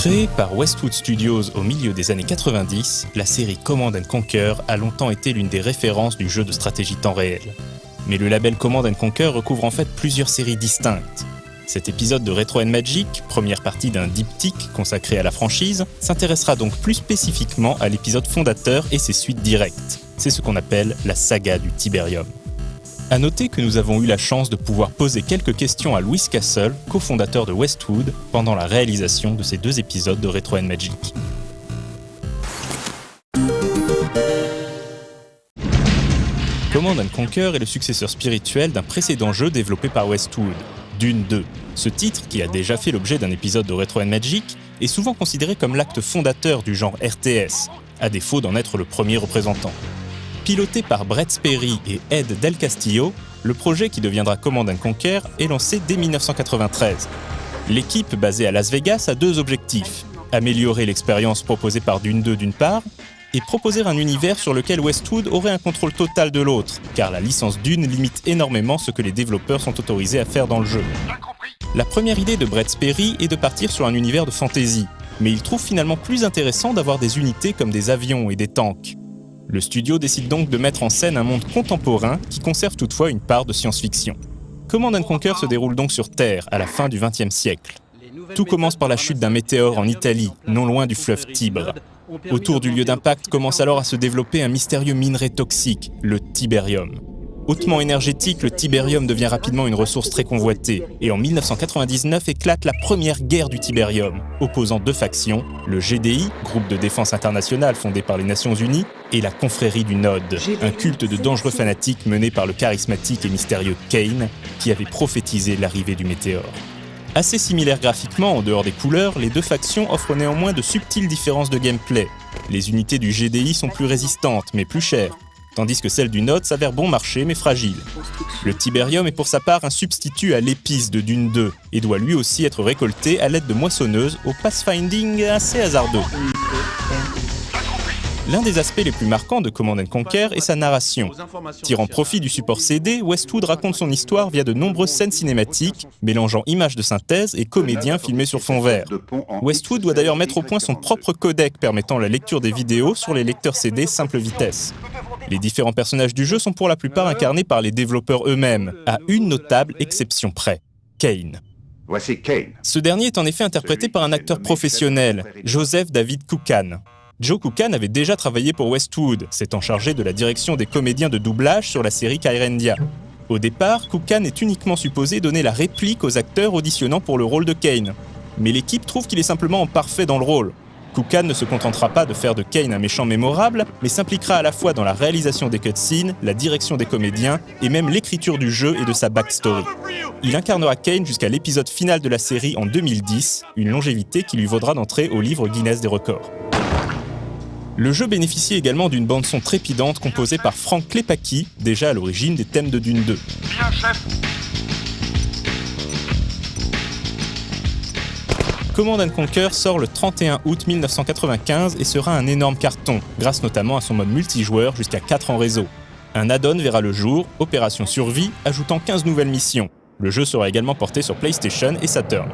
Créée par Westwood Studios au milieu des années 90, la série Command & Conquer a longtemps été l'une des références du jeu de stratégie temps réel. Mais le label Command & Conquer recouvre en fait plusieurs séries distinctes. Cet épisode de Retro & Magic, première partie d'un diptyque consacré à la franchise, s'intéressera donc plus spécifiquement à l'épisode fondateur et ses suites directes. C'est ce qu'on appelle la saga du Tiberium. À noter que nous avons eu la chance de pouvoir poser quelques questions à Louis Castle, cofondateur de Westwood, pendant la réalisation de ces 2 épisodes de Retro & Magic. Command & Conquer est le successeur spirituel d'un précédent jeu développé par Westwood, Dune 2. Ce titre, qui a déjà fait l'objet d'un épisode de Retro & Magic, est souvent considéré comme l'acte fondateur du genre RTS, à défaut d'en être le premier représentant. Piloté par Brett Sperry et Ed Del Castillo, le projet qui deviendra Command & Conquer est lancé dès 1993. L'équipe basée à Las Vegas a 2 objectifs: améliorer l'expérience proposée par Dune 2 d'une part, et proposer un univers sur lequel Westwood aurait un contrôle total de l'autre, car la licence Dune limite énormément ce que les développeurs sont autorisés à faire dans le jeu. La première idée de Brett Sperry est de partir sur un univers de fantasy, mais il trouve finalement plus intéressant d'avoir des unités comme des avions et des tanks. Le studio décide donc de mettre en scène un monde contemporain qui conserve toutefois une part de science-fiction. Command & Conquer se déroule donc sur Terre à la fin du XXe siècle. Tout commence par la chute d'un météore en Italie, non loin du fleuve Tibre. Autour du lieu d'impact commence alors à se développer un mystérieux minerai toxique, le Tiberium. Hautement énergétique, le Tiberium devient rapidement une ressource très convoitée, et en 1999 éclate la première guerre du Tiberium, opposant 2 factions, le GDI, groupe de défense internationale fondé par les Nations Unies, et la confrérie du Node, un culte de dangereux fanatiques mené par le charismatique et mystérieux Kane, qui avait prophétisé l'arrivée du météore. Assez similaires graphiquement en dehors des couleurs, les 2 factions offrent néanmoins de subtiles différences de gameplay. Les unités du GDI sont plus résistantes, mais plus chères, tandis que celle du Node s'avère bon marché mais fragile. Le Tiberium est pour sa part un substitut à l'épice de Dune 2 et doit lui aussi être récolté à l'aide de moissonneuses au pathfinding assez hasardeux. L'un des aspects les plus marquants de Command & Conquer est sa narration. Tirant profit du support CD, Westwood raconte son histoire via de nombreuses scènes cinématiques, mélangeant images de synthèse et comédiens filmés sur fond vert. Westwood doit d'ailleurs mettre au point son propre codec permettant la lecture des vidéos sur les lecteurs CD simple vitesse. Les différents personnages du jeu sont pour la plupart incarnés par les développeurs eux-mêmes, à une notable exception près, Kane. Voici Kane. Ce dernier est en effet interprété par un acteur professionnel, Joseph David Koukan. Joe Koukan avait déjà travaillé pour Westwood, s'étant chargé de la direction des comédiens de doublage sur la série Kyrendia. Au départ, Koukan est uniquement supposé donner la réplique aux acteurs auditionnant pour le rôle de Kane. Mais l'équipe trouve qu'il est simplement parfait dans le rôle. Koukan ne se contentera pas de faire de Kane un méchant mémorable, mais s'impliquera à la fois dans la réalisation des cutscenes, la direction des comédiens et même l'écriture du jeu et de sa backstory. Il incarnera Kane jusqu'à l'épisode final de la série en 2010, une longévité qui lui vaudra d'entrer au livre Guinness des records. Le jeu bénéficie également d'une bande-son trépidante composée par Frank Klepacki, déjà à l'origine des thèmes de Dune 2. Bien, chef. Command & Conquer sort le 31 août 1995 et sera un énorme carton, grâce notamment à son mode multijoueur jusqu'à 4 en réseau. Un add-on verra le jour, Opération Survie, ajoutant 15 nouvelles missions. Le jeu sera également porté sur PlayStation et Saturn.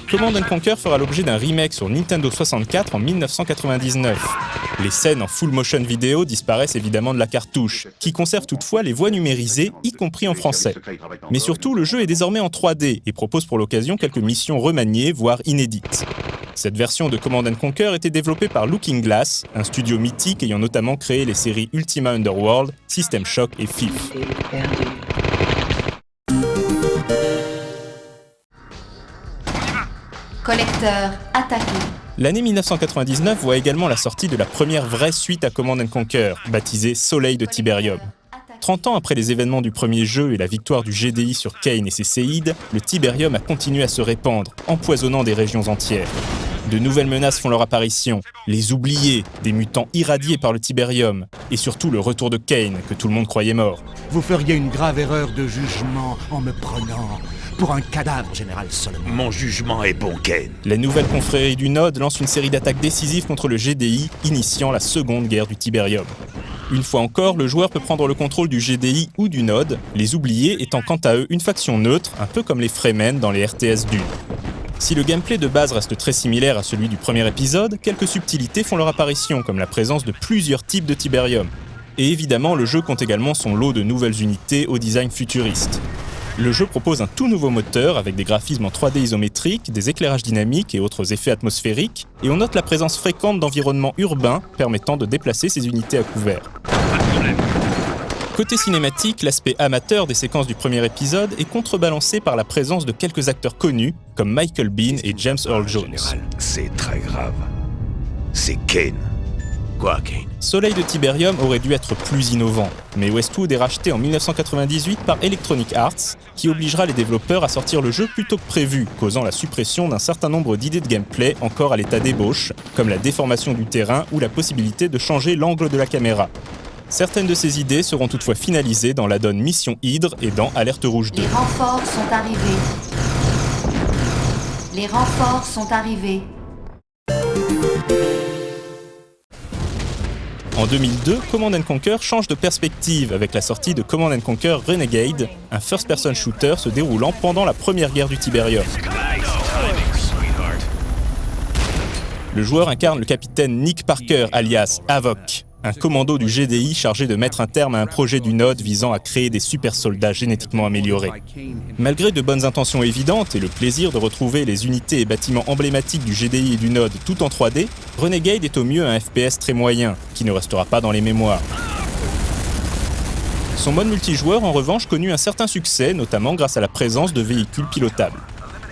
Command & Conquer fera l'objet d'un remake sur Nintendo 64 en 1999. Les scènes en full motion vidéo disparaissent évidemment de la cartouche, qui conserve toutefois les voix numérisées, y compris en français. Mais surtout, le jeu est désormais en 3D et propose pour l'occasion quelques missions remaniées, voire inédites. Cette version de Command & Conquer était développée par Looking Glass, un studio mythique ayant notamment créé les séries Ultima Underworld, System Shock et Thief. Collecteur attaqué. L'année 1999 voit également la sortie de la première vraie suite à Command & Conquer, baptisée Soleil de Tiberium. 30 ans après les événements du premier jeu et la victoire du GDI sur Kane et ses séides, le Tiberium a continué à se répandre, empoisonnant des régions entières. De nouvelles menaces font leur apparition, les oubliés, des mutants irradiés par le Tiberium, et surtout le retour de Kane, que tout le monde croyait mort. Vous feriez une grave erreur de jugement en me prenant pour un cadavre, Général Solomon. Mon jugement est bon, Kane. La nouvelle confrérie du Node lance une série d'attaques décisives contre le GDI, initiant la seconde guerre du Tiberium. Une fois encore, le joueur peut prendre le contrôle du GDI ou du Node, les oubliés étant quant à eux une faction neutre, un peu comme les Fremen dans les RTS Dune. Si le gameplay de base reste très similaire à celui du premier épisode, quelques subtilités font leur apparition, comme la présence de plusieurs types de Tiberium. Et évidemment, le jeu compte également son lot de nouvelles unités au design futuriste. Le jeu propose un tout nouveau moteur avec des graphismes en 3D isométriques, des éclairages dynamiques et autres effets atmosphériques, et on note la présence fréquente d'environnements urbains permettant de déplacer ces unités à couvert. Côté cinématique, l'aspect amateur des séquences du premier épisode est contrebalancé par la présence de quelques acteurs connus, comme Michael Biehn et James Earl Jones. C'est très grave. C'est Kane. Quoi, Kane? Soleil de Tiberium aurait dû être plus innovant, mais Westwood est racheté en 1998 par Electronic Arts, qui obligera les développeurs à sortir le jeu plus tôt que prévu, causant la suppression d'un certain nombre d'idées de gameplay encore à l'état d'ébauche, comme la déformation du terrain ou la possibilité de changer l'angle de la caméra. Certaines de ces idées seront toutefois finalisées dans l'add-on Mission Hydre et dans Alerte Rouge 2. Les renforts sont arrivés. Les renforts sont arrivés. En 2002, Command & Conquer change de perspective avec la sortie de Command & Conquer Renegade, un first-person shooter se déroulant pendant la première guerre du Tiberium. Le joueur incarne le capitaine Nick Parker, alias Havok, un commando du GDI chargé de mettre un terme à un projet du Node visant à créer des super soldats génétiquement améliorés. Malgré de bonnes intentions évidentes et le plaisir de retrouver les unités et bâtiments emblématiques du GDI et du Node tout en 3D, Renegade est au mieux un FPS très moyen, qui ne restera pas dans les mémoires. Son mode multijoueur en revanche connut un certain succès, notamment grâce à la présence de véhicules pilotables.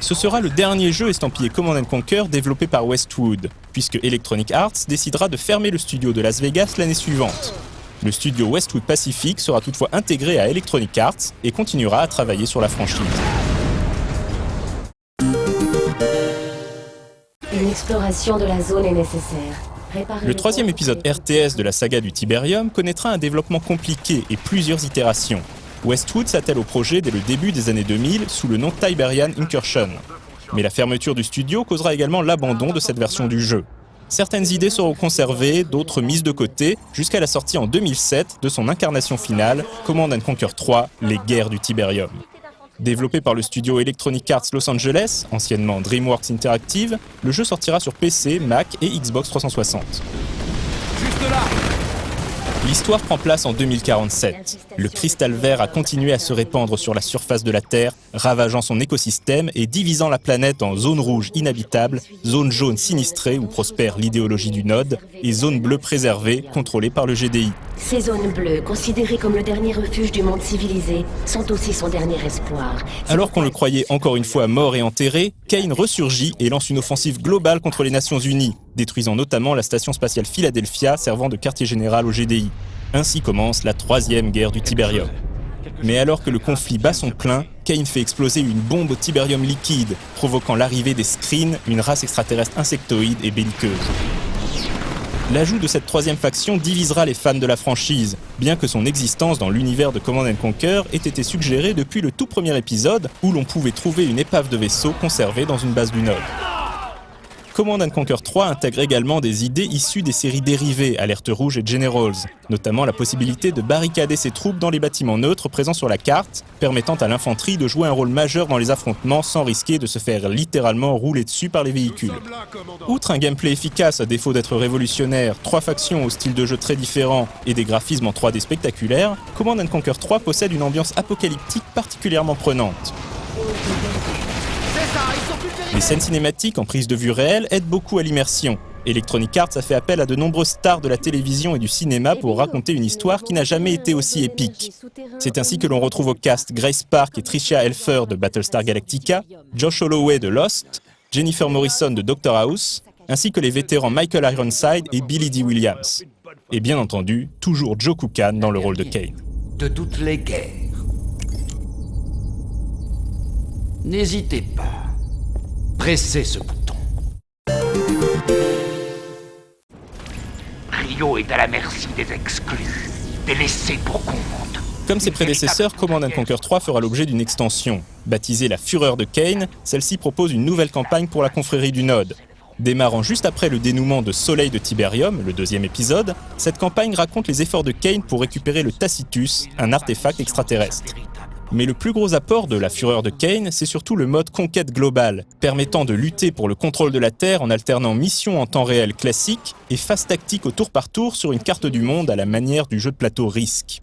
Ce sera le dernier jeu estampillé Command & Conquer développé par Westwood, puisque Electronic Arts décidera de fermer le studio de Las Vegas l'année suivante. Le studio Westwood Pacific sera toutefois intégré à Electronic Arts et continuera à travailler sur la franchise. Une exploration de la zone est nécessaire. Le troisième épisode RTS de la saga du Tiberium connaîtra un développement compliqué et plusieurs itérations. Westwood s'attelle au projet dès le début des années 2000 sous le nom Tiberian Incursion. Mais la fermeture du studio causera également l'abandon de cette version du jeu. Certaines idées seront conservées, d'autres mises de côté, jusqu'à la sortie en 2007 de son incarnation finale, Command & Conquer 3, Les Guerres du Tiberium. Développé par le studio Electronic Arts Los Angeles, anciennement DreamWorks Interactive, le jeu sortira sur PC, Mac et Xbox 360. Juste là! L'histoire prend place en 2047. Le cristal vert a continué à se répandre sur la surface de la Terre, ravageant son écosystème et divisant la planète en zone rouge inhabitable, zone jaune sinistrée où prospère l'idéologie du Node, et zone bleue préservée, contrôlée par le GDI. Ces zones bleues, considérées comme le dernier refuge du monde civilisé, sont aussi son dernier espoir. Alors qu'on le croyait encore une fois mort et enterré, Kane ressurgit et lance une offensive globale contre les Nations Unies, détruisant notamment la station spatiale Philadelphia servant de quartier général au GDI. Ainsi commence la troisième guerre du Tiberium. Mais alors que le conflit bat son plein, Kane fait exploser une bombe au Tiberium liquide, provoquant l'arrivée des Screens, une race extraterrestre insectoïde et belliqueuse. L'ajout de cette troisième faction divisera les fans de la franchise, bien que son existence dans l'univers de Command & Conquer ait été suggérée depuis le tout premier épisode, où l'on pouvait trouver une épave de vaisseau conservée dans une base du Node. Command & Conquer 3 intègre également des idées issues des séries dérivées, Alerte Rouge et Generals, notamment la possibilité de barricader ses troupes dans les bâtiments neutres présents sur la carte, permettant à l'infanterie de jouer un rôle majeur dans les affrontements sans risquer de se faire littéralement rouler dessus par les véhicules. Outre un gameplay efficace à défaut d'être révolutionnaire, 3 factions au style de jeu très différent et des graphismes en 3D spectaculaires, Command & Conquer 3 possède une ambiance apocalyptique particulièrement prenante. Les scènes cinématiques en prise de vue réelle aident beaucoup à l'immersion. Electronic Arts a fait appel à de nombreuses stars de la télévision et du cinéma pour raconter une histoire qui n'a jamais été aussi épique. C'est ainsi que l'on retrouve au cast Grace Park et Tricia Helfer de Battlestar Galactica, Josh Holloway de Lost, Jennifer Morrison de Doctor House, ainsi que les vétérans Michael Ironside et Billy Dee Williams. Et bien entendu, toujours Joe Kukan dans le rôle de Kane. De toutes les guerres. N'hésitez pas. Pressez ce bouton. Rio est à la merci des exclus, des laissés pour compte. Comme ses prédécesseurs, Command & Conquer 3 fera l'objet d'une extension. Baptisée la Fureur de Kane, celle-ci propose une nouvelle campagne pour la confrérie du Node. Démarrant juste après le dénouement de Soleil de Tiberium, le deuxième épisode, cette campagne raconte les efforts de Kane pour récupérer le Tacitus, un artefact extraterrestre. Mais le plus gros apport de la fureur de Kane, c'est surtout le mode conquête globale, permettant de lutter pour le contrôle de la Terre en alternant missions en temps réel classique et phases tactiques au tour par tour sur une carte du monde à la manière du jeu de plateau Risk.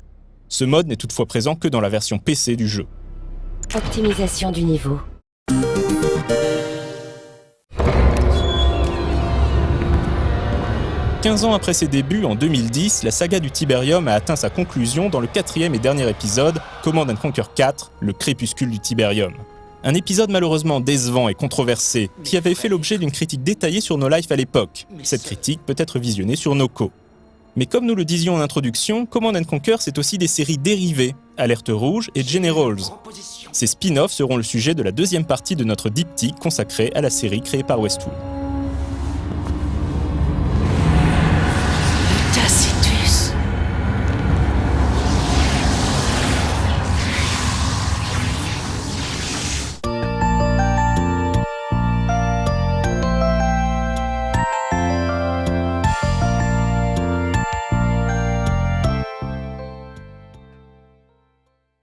Ce mode n'est toutefois présent que dans la version PC du jeu. Optimisation du niveau. 15 ans après ses débuts, en 2010, la saga du Tiberium a atteint sa conclusion dans le 4e et dernier épisode, Command & Conquer 4, le crépuscule du Tiberium. Un épisode malheureusement décevant et controversé, qui avait fait l'objet d'une critique détaillée sur No Life à l'époque. Cette critique peut être visionnée sur Noco. Mais comme nous le disions en introduction, Command & Conquer c'est aussi des séries dérivées, Alerte Rouge et Generals. Ces spin-offs seront le sujet de la deuxième partie de notre diptyque consacrée à la série créée par Westwood.